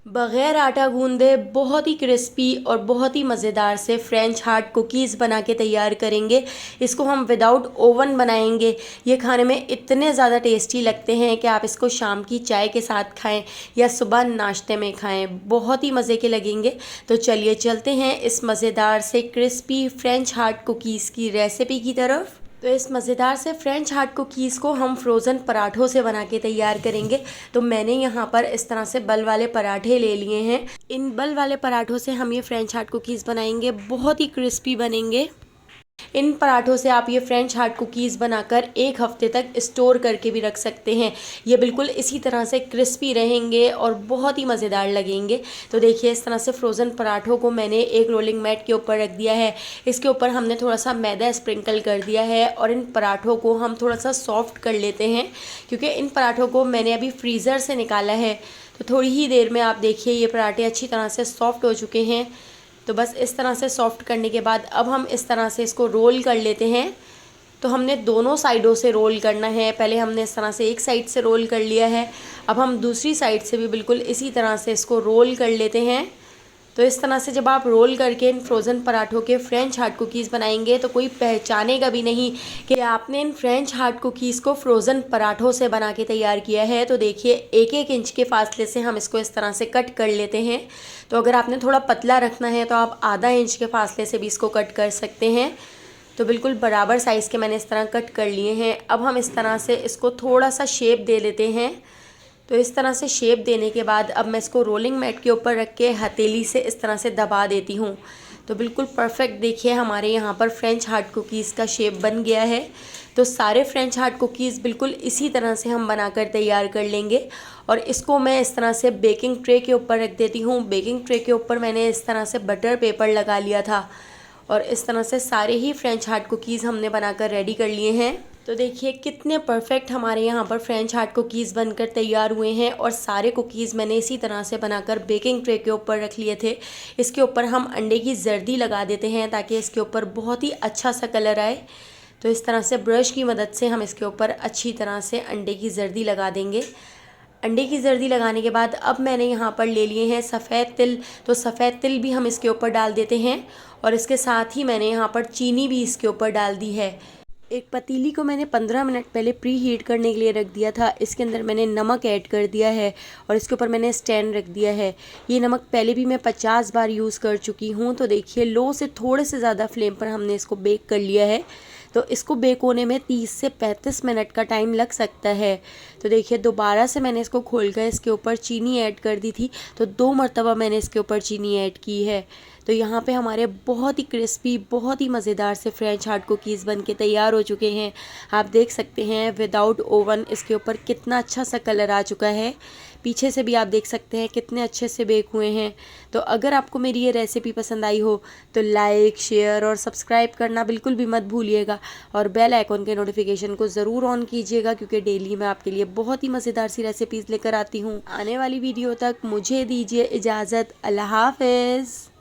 बग़ैर आटा गूंदे बहुत ही क्रिस्पी और बहुत ही मज़ेदार से फ्रेंच हार्ट कुकीज़ बना के तैयार करेंगे। इसको हम विदाउट ओवन बनाएंगे। ये खाने में इतने ज़्यादा टेस्टी लगते हैं कि आप इसको शाम की चाय के साथ खाएं या सुबह नाश्ते में खाएं, बहुत ही मज़े के लगेंगे। तो चलिए चलते हैं इस मज़ेदार से क्रिस्पी फ्रेंच हार्ट कुकीज़ की रेसिपी की तरफ। तो इस मज़ेदार से फ्रेंच हार्ट कुकीज़ को हम फ्रोज़न पराठों से बना के तैयार करेंगे। तो मैंने यहाँ पर इस तरह से बल वाले पराठे ले लिए हैं। इन बल वाले पराठों से हम ये फ्रेंच हार्ट कुकीज़ बनाएंगे, बहुत ही क्रिस्पी बनेंगे। इन पराठों से आप ये फ्रेंच हार्ट कुकीज़ बनाकर 1 हफ्ते तक स्टोर करके भी रख सकते हैं। ये बिल्कुल इसी तरह से क्रिस्पी रहेंगे और बहुत ही मज़ेदार लगेंगे। तो देखिए इस तरह से फ्रोज़न पराठों को मैंने एक रोलिंग मैट के ऊपर रख दिया है। इसके ऊपर हमने थोड़ा सा मैदा स्प्रिंकल कर दिया है और इन पराठों को हम थोड़ा सा सॉफ्ट कर लेते हैं, क्योंकि इन पराठों को मैंने अभी फ्रीज़र से निकाला है। तो थोड़ी ही देर में आप देखिए ये पराठे अच्छी तरह से सॉफ्ट हो चुके हैं। तो बस इस तरह से सॉफ्ट करने के बाद अब हम इस तरह से इसको रोल कर लेते हैं। तो हमने दोनों साइडों से रोल करना है। पहले हमने इस तरह से एक साइड से रोल कर लिया है, अब हम दूसरी साइड से भी बिल्कुल इसी तरह से इसको रोल कर लेते हैं। तो इस तरह से जब आप रोल करके इन फ्रोज़न पराठों के फ्रेंच हार्ट कुकीज़ बनाएंगे तो कोई पहचानेगा भी नहीं कि आपने इन फ्रेंच हार्ट कुकीज़ को फ्रोज़न पराठों से बना के तैयार किया है। तो देखिए 1-1 इंच के फासले से हम इसको इस तरह से कट कर लेते हैं। तो अगर आपने थोड़ा पतला रखना है तो आप आधा इंच के फासले से भी इसको कट कर सकते हैं। तो बिल्कुल बराबर साइज़ के मैंने इस तरह कट कर लिए हैं। अब हम इस तरह से इसको थोड़ा सा शेप दे लेते हैं। तो इस तरह से शेप देने के बाद अब मैं इसको रोलिंग मैट के ऊपर रख के हथेली से इस तरह से दबा देती हूँ। तो बिल्कुल परफेक्ट देखिए हमारे यहाँ पर फ्रेंच हार्ट कुकीज़ का शेप बन गया है। तो सारे फ्रेंच हार्ट कुकीज़ बिल्कुल इसी तरह से हम बनाकर तैयार कर लेंगे। और इसको मैं इस तरह से बेकिंग ट्रे के ऊपर रख देती हूँ। बेकिंग ट्रे के ऊपर मैंने इस तरह से बटर पेपर लगा लिया था और इस तरह से सारे ही फ्रेंच हार्ट कुकीज़ हमने बनाकर रेडी कर लिए हैं। तो देखिए कितने परफेक्ट हमारे यहाँ पर फ्रेंच हार्ट कुकीज़ बनकर तैयार हुए हैं। और सारे कुकीज़ मैंने इसी तरह से बनाकर बेकिंग ट्रे के ऊपर रख लिए थे। इसके ऊपर हम अंडे की जर्दी लगा देते हैं ताकि इसके ऊपर बहुत ही अच्छा सा कलर आए। तो इस तरह से ब्रश की मदद से हम इसके ऊपर अच्छी तरह से अंडे की जर्दी लगा देंगे। अंडे की जर्दी लगाने के बाद अब मैंने यहाँ पर ले लिए हैं सफ़ेद तिल। तो सफ़ेद तिल भी हम इसके ऊपर डाल देते हैं और इसके साथ ही मैंने यहाँ पर चीनी भी इसके ऊपर डाल दी है। एक पतीली को मैंने 15 मिनट पहले प्री हीट करने के लिए रख दिया था। इसके अंदर मैंने नमक ऐड कर दिया है और इसके ऊपर मैंने स्टैंड रख दिया है। ये नमक पहले भी मैं 50 बार यूज़ कर चुकी हूँ। तो देखिए लो से थोड़े से ज़्यादा फ्लेम पर हमने इसको बेक कर लिया है। तो इसको बेक होने में 30 से 35 मिनट का टाइम लग सकता है। तो देखिए दोबारा से मैंने इसको खोलकर इसके ऊपर चीनी ऐड कर दी थी। तो 2 मरतबा मैंने इसके ऊपर चीनी ऐड की है। तो यहाँ पे हमारे बहुत ही क्रिस्पी, बहुत ही मज़ेदार से फ्रेंच हार्ट कुकीज़ बन के तैयार हो चुके हैं। आप देख सकते हैं विदाउट ओवन इसके ऊपर कितना अच्छा सा कलर आ चुका है। पीछे से भी आप देख सकते हैं कितने अच्छे से बेक हुए हैं। तो अगर आपको मेरी ये रेसिपी पसंद आई हो तो लाइक, शेयर और सब्सक्राइब करना बिल्कुल भी मत भूलिएगा। और बेल आइकॉन के नोटिफिकेशन को ज़रूर ऑन कीजिएगा, क्योंकि डेली मैं आपके लिए बहुत ही मज़ेदार सी रेसिपीज़ लेकर आती हूँ। आने वाली वीडियो तक मुझे दीजिए इजाज़त। अल्लाह हाफ़िज़।